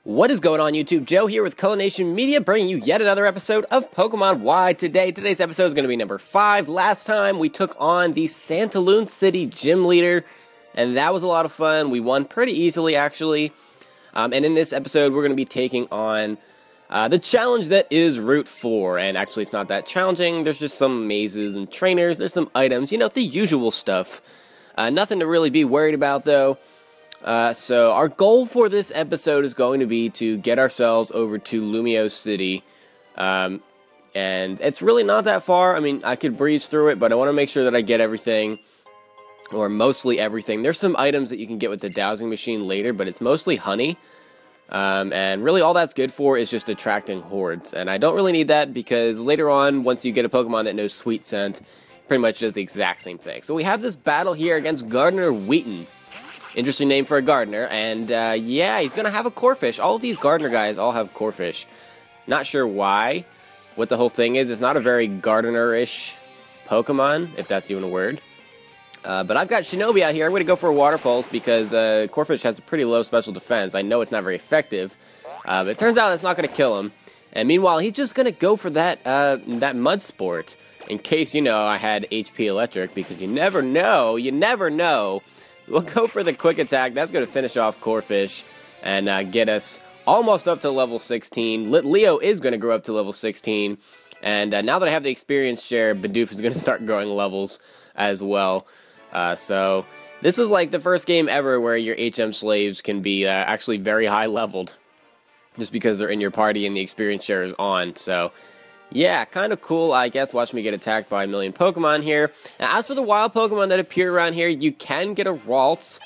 What is going on, YouTube? Joe here with Color Nation Media, bringing you yet another episode of Pokemon Y today. Today's episode is going to be number 5. Last time we took on the Lumiose City gym leader, and that was a lot of fun. We won pretty easily, actually. And in this episode, we're going to be taking on the challenge that is Route 4. And actually, it's not that challenging. There's just some mazes and trainers. There's some items, you know, the usual stuff. Nothing to really be worried about, though. So our goal for this episode is going to be to get ourselves over to Lumiose City, and it's really not that far. I mean, I could breeze through it, but I want to make sure that I get everything, or mostly everything. There's some items that you can get with the dowsing machine later, but it's mostly honey, and really all that's good for is just attracting hordes, and I don't really need that because later on, once you get a Pokemon that knows Sweet Scent, pretty much does the exact same thing. So we have this battle here against Gardner Wheaton. Interesting name for a gardener, and yeah, he's gonna have a Corphish. All of these gardener guys all have Corphish. Not sure why, what the whole thing is. It's not a very gardener-ish Pokemon, if that's even a word. But I've got Shinobi out here. I'm gonna go for a Water Pulse because Corphish has a pretty low special defense. I know it's not very effective, but it turns out it's not gonna kill him. And meanwhile, he's just gonna go for that that Mud Sport. In case, you know, I had HP Electric, because you never know, We'll go for the Quick Attack. That's going to finish off Corphish and get us almost up to level 16. Leo is going to grow up to level 16. And now that I have the experience share, Bidoof is going to start growing levels as well. So this is like the first game ever where your HM slaves can be actually very high leveled. Just because they're in your party and the experience share is on. So yeah, kind of cool, I guess. Watch me get attacked by a million Pokemon here. Now, as for the wild Pokemon that appear around here, you can get a Ralts.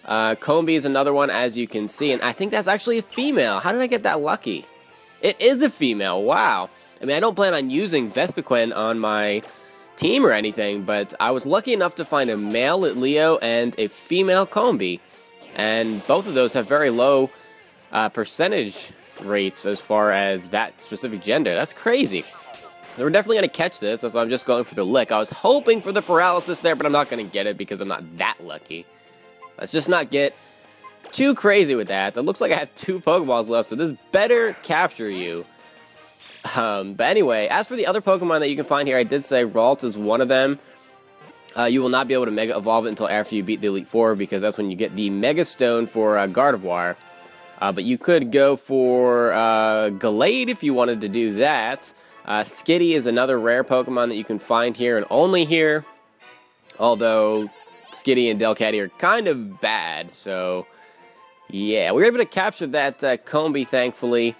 Combi is another one, as you can see, and I think that's actually a female. How did I get that lucky? It is a female, wow. I mean, I don't plan on using Vespiquen on my team or anything, but I was lucky enough to find a male Leo and a female Combi. And both of those have very low percentage rates as far as that specific gender. That's crazy. We're definitely going to catch this. That's why I'm just going for the lick. I was hoping for the paralysis there, but I'm not going to get it because I'm not that lucky. Let's just not get too crazy with that. It looks like I have 2 Pokeballs left, so this better capture you. But anyway, as for the other Pokemon that you can find here, I did say Ralts is one of them. You will not be able to Mega Evolve it until after you beat the Elite Four, because that's when you get the Mega Stone for Gardevoir. But you could go for Gallade if you wanted to do that. Skitty is another rare Pokemon that you can find here and only here. Although Skitty and Delcatty are kind of bad, so yeah. We were able to capture that Combi, thankfully.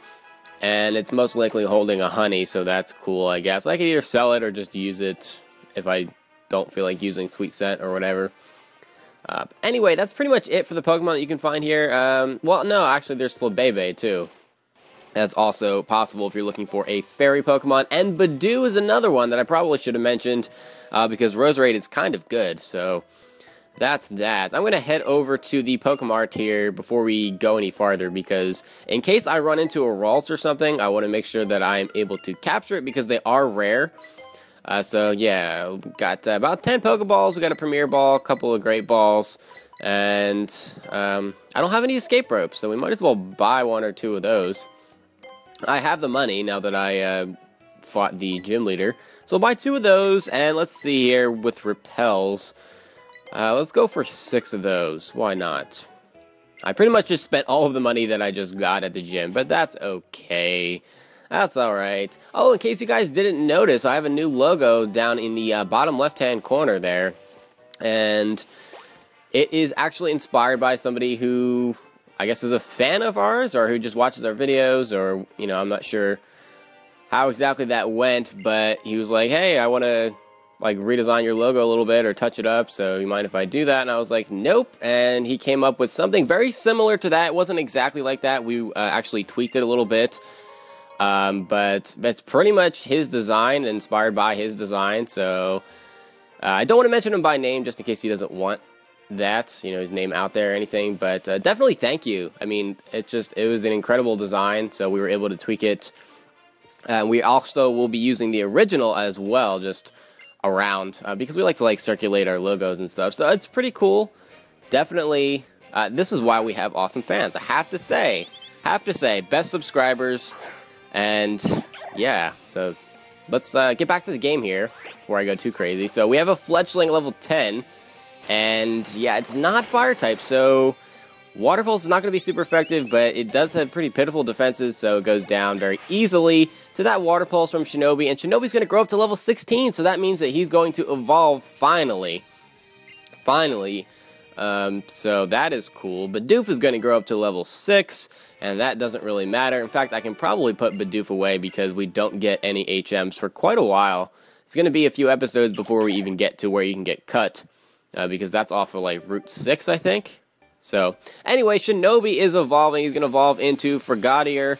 And it's most likely holding a honey, so that's cool, I guess. I could either sell it or just use it if I don't feel like using Sweet Scent or whatever. Anyway, that's pretty much it for the Pokemon that you can find here. Well, no, actually, there's Flabebe, too. That's also possible if you're looking for a fairy Pokemon. And Bidoof is another one that I probably should have mentioned, because Roserade is kind of good, so that's that. I'm going to head over to the Pokemart here before we go any farther, because in case I run into a Ralts or something, I want to make sure that I'm able to capture it, because they are rare. So yeah, we got about 10 Pokeballs, we got a Premier Ball, a couple of Great Balls, and I don't have any escape ropes, so we might as well buy 1 or 2 of those. I have the money now that I fought the gym leader, so I'll buy 2 of those, and let's see here with Repels. Let's go for 6 of those, why not? I pretty much just spent all of the money that I just got at the gym, but that's okay. That's alright. Oh, in case you guys didn't notice, I have a new logo down in the bottom left-hand corner there. And it is actually inspired by somebody who, I guess, is a fan of ours, or who just watches our videos, or, you know, I'm not sure how exactly that went, but he was like, hey, I want to, like, redesign your logo a little bit, or touch it up, so you mind if I do that? And I was like, nope, and he came up with something very similar to that. It wasn't exactly like that. We actually tweaked it a little bit. But that's pretty much his design, inspired by his design, so I don't want to mention him by name just in case he doesn't want that, you know, his name out there or anything, but definitely thank you. I mean, it was an incredible design, so we were able to tweak it. We also will be using the original as well, just around, because we like to circulate our logos and stuff, so it's pretty cool. Definitely, this is why we have awesome fans, I have to say. have to say, best subscribers. And yeah, so let's get back to the game here before I go too crazy. So we have a fledgling level 10, and yeah, it's not fire type, so Water Pulse is not going to be super effective, but it does have pretty pitiful defenses, so it goes down very easily to that Water Pulse from Shinobi, and Shinobi's going to grow up to level 16, so that means that he's going to evolve finally. So that is cool. Bidoof is going to grow up to level 6, and that doesn't really matter. In fact, I can probably put Bidoof away because we don't get any HMs for quite a while. It's going to be a few episodes before we even get to where you can get cut, because that's off of like Route 6, I think. So, anyway, Shinobi is evolving. He's going to evolve into Frogadier,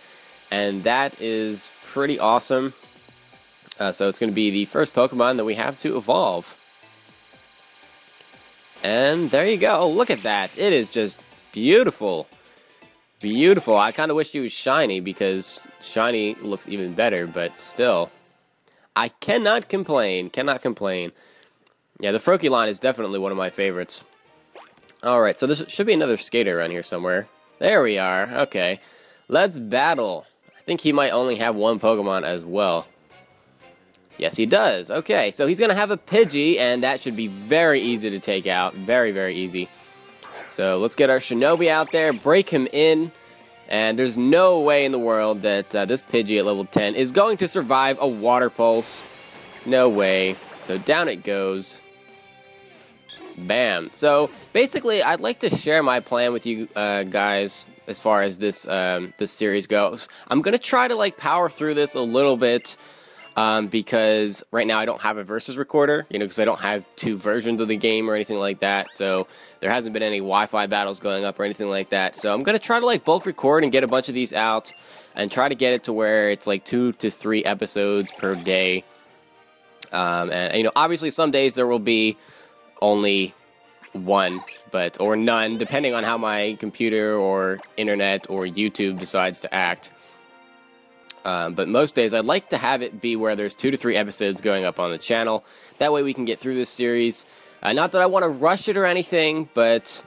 and that is pretty awesome. So it's going to be the first Pokemon that we have to evolve. And there you go. Oh, look at that. It is just beautiful. Beautiful. I kind of wish he was shiny, because shiny looks even better, but still. I cannot complain. Cannot complain. Yeah, the Froakie line is definitely one of my favorites. Alright, so there should be another skater around here somewhere. There we are. Okay. Let's battle. I think he might only have one Pokemon as well. Yes, he does. Okay, so he's going to have a Pidgey, and that should be very easy to take out. Very, very easy. So let's get our Shinobi out there, break him in, and there's no way in the world that this Pidgey at level 10 is going to survive a Water Pulse. No way. So down it goes. Bam. So basically, I'd like to share my plan with you guys as far as this this series goes. I'm gonna try to like power through this a little bit because right now I don't have a versus recorder, you know, because I don't have two versions of the game or anything like that. So there hasn't been any Wi-Fi battles going up or anything like that. So I'm gonna try to like bulk record and get a bunch of these out and try to get it to where it's like 2 to 3 episodes per day. And you know, obviously some days there will be only one, or none, depending on how my computer or internet or YouTube decides to act. But most days I'd like to have it be where there's 2 to 3 episodes going up on the channel. That way we can get through this series. Not that I want to rush it or anything, but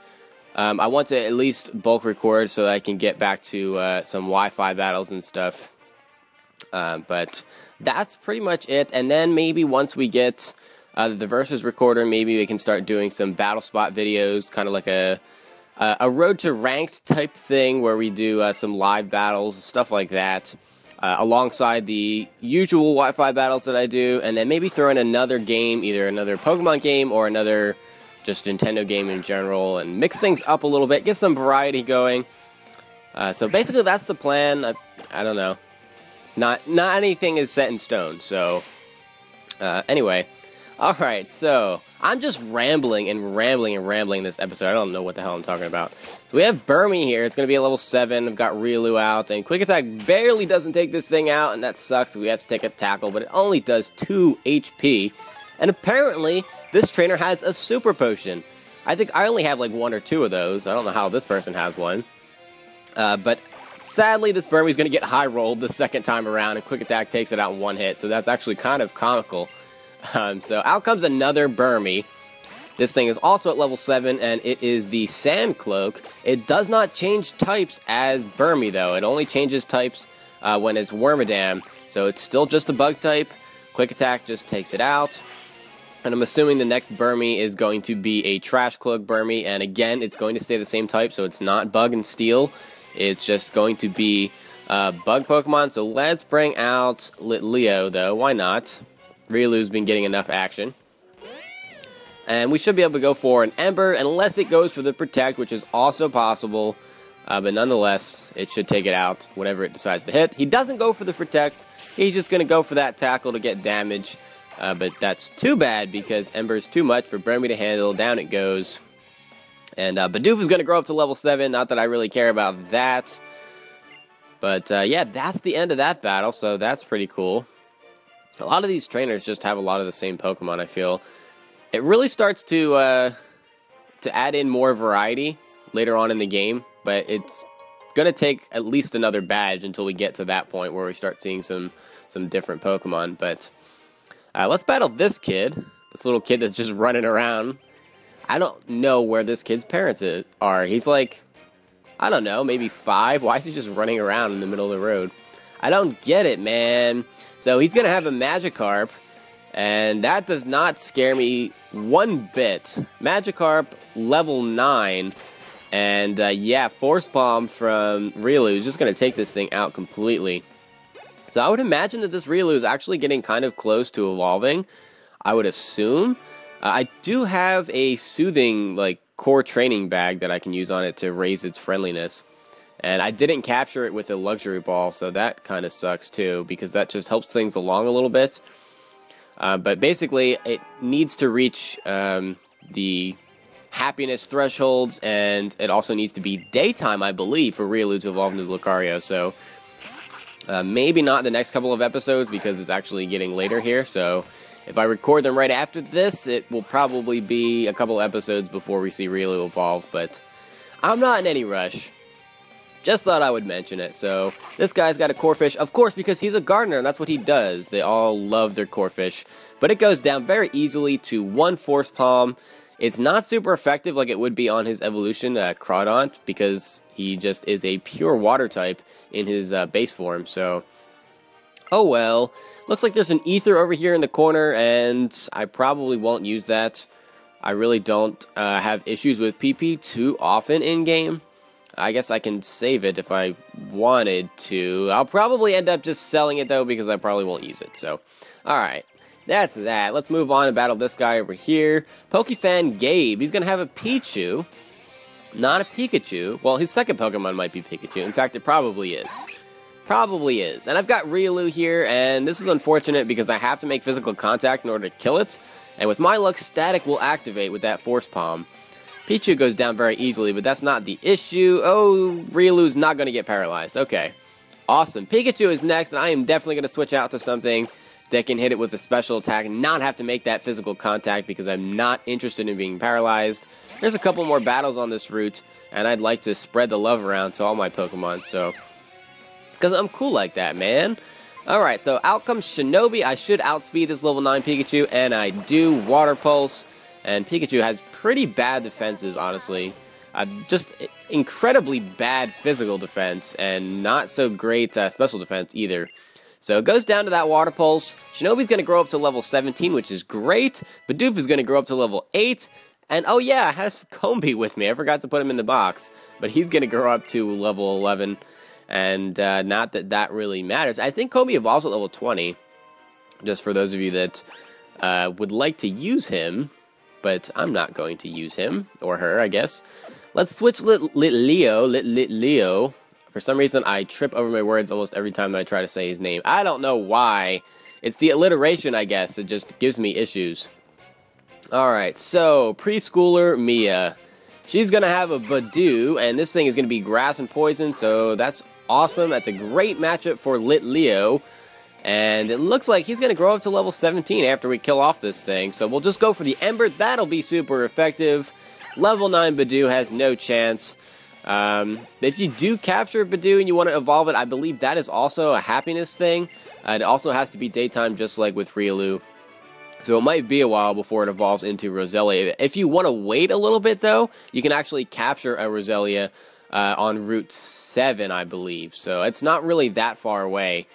I want to at least bulk record so that I can get back to some Wi-Fi battles and stuff. But that's pretty much it. And then maybe once we get the versus recorder, maybe we can start doing some battle spot videos, kind of like a road to ranked type thing where we do some live battles, stuff like that, alongside the usual Wi-Fi battles that I do, and then maybe throw in another game, either another Pokemon game or another just Nintendo game in general, and mix things up a little bit, get some variety going. So basically that's the plan. I don't know. Not anything is set in stone, so anyway. Alright, so I'm just rambling this episode. I don't know what the hell I'm talking about. So we have Burmy here. It's going to be a level 7. I've got Riolu out, and Quick Attack barely doesn't take this thing out, and that sucks. We have to take a tackle, but it only does 2 HP. And apparently, this trainer has a Super Potion. I think I only have like 1 or 2 of those. I don't know how this person has one. But sadly, this Burmy's going to get high rolled the second time around, and Quick Attack takes it out in 1 hit, so that's actually kind of comical. So out comes another Burmy. This thing is also at level 7, and it is the Sand Cloak. It does not change types as Burmy, though. It only changes types when it's Wormadam. So it's still just a Bug type. Quick Attack just takes it out. And I'm assuming the next Burmy is going to be a Trash Cloak Burmy. And again, it's going to stay the same type, so it's not Bug and Steel. It's just going to be Bug Pokemon. So let's bring out Litleo, though. Why not? Riolu's been getting enough action. And we should be able to go for an Ember, unless it goes for the Protect, which is also possible. But nonetheless, it should take it out whenever it decides to hit. He doesn't go for the Protect. He's just going to go for that Tackle to get damage. But that's too bad, because Ember's too much for Burmy to handle. Down it goes. And Bidoof is going to grow up to level 7. Not that I really care about that. But yeah, that's the end of that battle, so that's pretty cool. A lot of these trainers just have a lot of the same Pokemon, I feel. It really starts to add in more variety later on in the game, but it's going to take at least another badge until we get to that point where we start seeing some different Pokemon. But let's battle this kid, this little kid that's just running around. I don't know where this kid's parents are. He's like, I don't know, maybe 5? Why is he just running around in the middle of the road? I don't get it, man. So he's going to have a Magikarp, and that does not scare me one bit. Magikarp, level 9, and yeah, Force Palm from Riolu is just going to take this thing out completely. So I would imagine that this Riolu is actually getting kind of close to evolving, I would assume. I do have a soothing, like, core training bag that I can use on it to raise its friendliness. And I didn't capture it with a luxury ball, so that kind of sucks too, because that just helps things along a little bit. But basically, it needs to reach the happiness threshold, and it also needs to be daytime, I believe, for Riolu to evolve into Lucario. So maybe not the next couple of episodes, because it's actually getting later here. So if I record them right after this, it will probably be a couple episodes before we see Riolu evolve. But I'm not in any rush. Just thought I would mention it. So this guy's got a Corphish, of course, because he's a gardener, and that's what he does. They all love their Corphish. But it goes down very easily to 1 Force Palm. It's not super effective like it would be on his evolution, Crawdaunt, because he just is a pure water type in his base form. So, oh well. Looks like there's an Ether over here in the corner, and I probably won't use that. I really don't have issues with PP too often in-game. I guess I can save it if I wanted to. I'll probably end up just selling it, though, because I probably won't use it. So, alright. That's that. Let's move on and battle this guy over here. Pokefan Gabe. He's going to have a Pichu. Not a Pikachu. Well, his second Pokemon might be Pikachu. In fact, it probably is. Probably is. And I've got Riolu here, and this is unfortunate because I have to make physical contact in order to kill it. And with my luck, Static will activate with that Force Palm. Pichu goes down very easily, but that's not the issue. Oh, Riolu's not going to get paralyzed. Okay. Awesome. Pikachu is next, and I am definitely going to switch out to something that can hit it with a special attack and not have to make that physical contact because I'm not interested in being paralyzed. There's a couple more battles on this route, and I'd like to spread the love around to all my Pokemon, so... because I'm cool like that, man. Alright, so out comes Shinobi. I should outspeed this level 9 Pikachu, and I do. Water Pulse. And Pikachu has pretty bad defenses, honestly. Just incredibly bad physical defense, and not so great special defense either. So it goes down to that Water Pulse. Shinobi's going to grow up to level 17, which is great. Bidoof is going to grow up to level 8. And oh yeah, I have Combi with me. I forgot to put him in the box. But he's going to grow up to level 11. And not that that really matters. I think Combi evolves at level 20. Just for those of you that would like to use him. But I'm not going to use him, or her, I guess. Let's switch Leo. For some reason, I trip over my words almost every time that I try to say his name. I don't know why. It's the alliteration, I guess. It just gives me issues. Alright, so, preschooler Mia. She's going to have a Badoo, and this thing is going to be grass and poison, so that's awesome. That's a great matchup for Leo. And it looks like he's going to grow up to level 17 after we kill off this thing. So we'll just go for the Ember. That'll be super effective. Level 9 Badoo has no chance. If you do capture Badoo and you want to evolve it, I believe that is also a happiness thing. It also has to be daytime, just like with Riolu. So it might be a while before it evolves into Roselia. If you want to wait a little bit, though, you can actually capture a Roselia on Route 7, I believe. So it's not really that far away.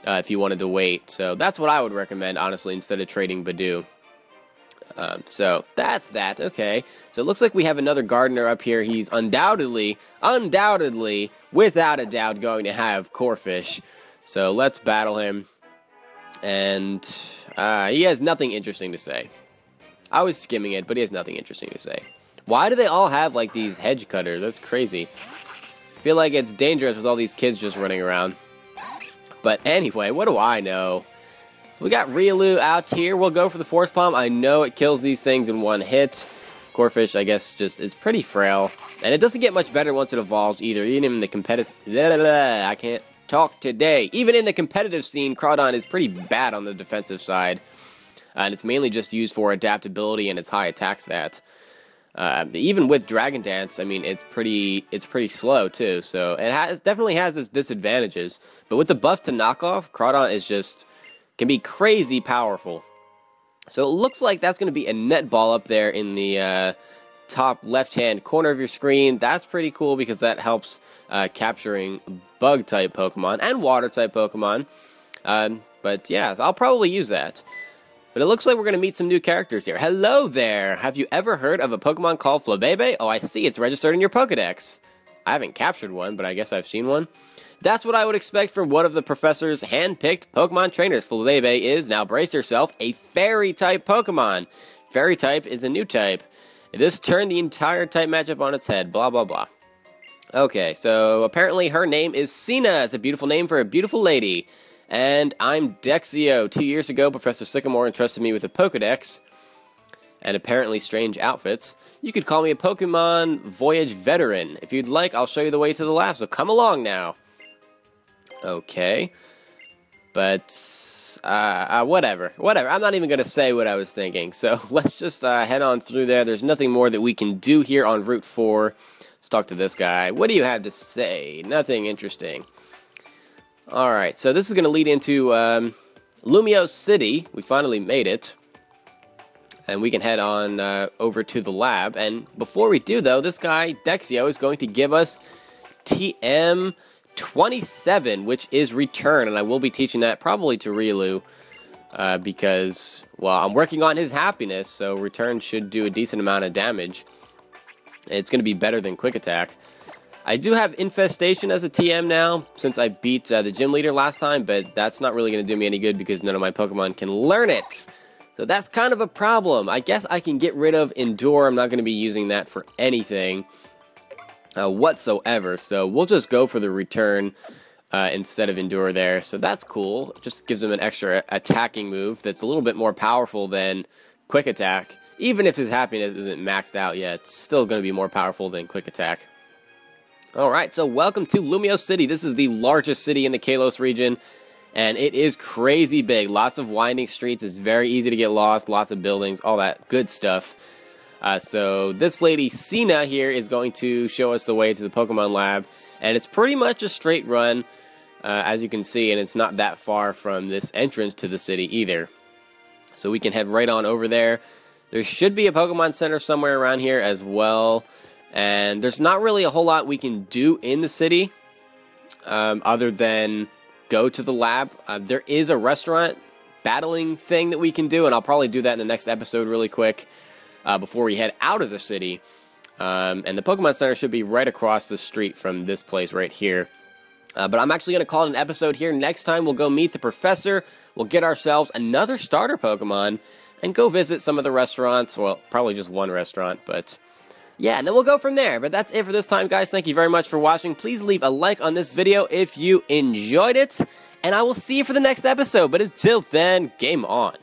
If you wanted to wait. So that's what I would recommend, honestly, instead of trading Badoo. So that's that. Okay. So it looks like we have another Gardener up here. He's undoubtedly, without a doubt, going to have Corphish. So let's battle him. And he has nothing interesting to say. I was skimming it, but he has nothing interesting to say. Why do they all have, like, these hedge cutters? That's crazy. I feel like it's dangerous with all these kids just running around. But anyway, what do I know? So we got Riolu out here. We'll go for the Force Palm. I know it kills these things in one hit. Corphish, I guess, just is pretty frail. And it doesn't get much better once it evolves either. Even in the competitive... I can't talk today. Even in the competitive scene, Crawdaunt is pretty bad on the defensive side. And it's mainly just used for adaptability and its high attack stat. Even with Dragon Dance, I mean, it's pretty slow too. So it definitely has its disadvantages. But with the buff to knockoff, Crawdaunt is just can be crazy powerful. So it looks like that's going to be a net ball up there in the top left-hand corner of your screen. That's pretty cool because that helps capturing bug-type Pokemon and water-type Pokemon. But yeah, I'll probably use that. But it looks like we're going to meet some new characters here. Hello there! Have you ever heard of a Pokemon called Flabebe? Oh, I see, it's registered in your Pokedex. I haven't captured one, but I guess I've seen one. That's what I would expect from one of the professor's hand-picked Pokemon trainers. Flabebe is, now brace yourself, a Fairy-type Pokemon. Fairy-type is a new type. This turned the entire type matchup on its head, blah blah blah. Okay, so apparently her name is Sina. It's a beautiful name for a beautiful lady. And I'm Dexio. 2 years ago, Professor Sycamore entrusted me with a Pokedex and apparently strange outfits. You could call me a Pokemon Voyage veteran. If you'd like, I'll show you the way to the lab, so come along now. Okay. But, whatever. I'm not even going to say what I was thinking. So let's just head on through there. There's nothing more that we can do here on Route 4. Let's talk to this guy. What do you have to say? Nothing interesting. Alright, so this is going to lead into Lumiose City. We finally made it. And we can head on over to the lab. And before we do, though, this guy, Dexio, is going to give us TM27, which is Return. And I will be teaching that probably to Riolu. Because, well, I'm working on his happiness, so Return should do a decent amount of damage. It's going to be better than Quick Attack. I do have Infestation as a TM now, since I beat the gym leader last time, but that's not really going to do me any good because none of my Pokemon can learn it. So that's kind of a problem. I guess I can get rid of Endure. I'm not going to be using that for anything whatsoever, so we'll just go for the Return instead of Endure there. So that's cool. It just gives him an extra attacking move that's a little bit more powerful than Quick Attack. Even if his happiness isn't maxed out yet, it's still going to be more powerful than Quick Attack. Alright, so welcome to Lumiose City. This is the largest city in the Kalos region, and it is crazy big. Lots of winding streets, it's very easy to get lost, lots of buildings, all that good stuff. So this lady, Sina, here is going to show us the way to the Pokemon Lab, and it's pretty much a straight run, as you can see, and it's not that far from this entrance to the city either. So we can head right on over there. There should be a Pokemon Center somewhere around here as well. And there's not really a whole lot we can do in the city other than go to the lab. There is a restaurant battling thing that we can do, and I'll probably do that in the next episode really quick before we head out of the city. And the Pokemon Center should be right across the street from this place right here. But I'm actually going to call it an episode here. Next time we'll go meet the professor, we'll get ourselves another starter Pokemon, and go visit some of the restaurants. Well, probably just one restaurant, but yeah, and then we'll go from there. But that's it for this time, guys. Thank you very much for watching. Please leave a like on this video if you enjoyed it, and I will see you for the next episode. But until then, game on.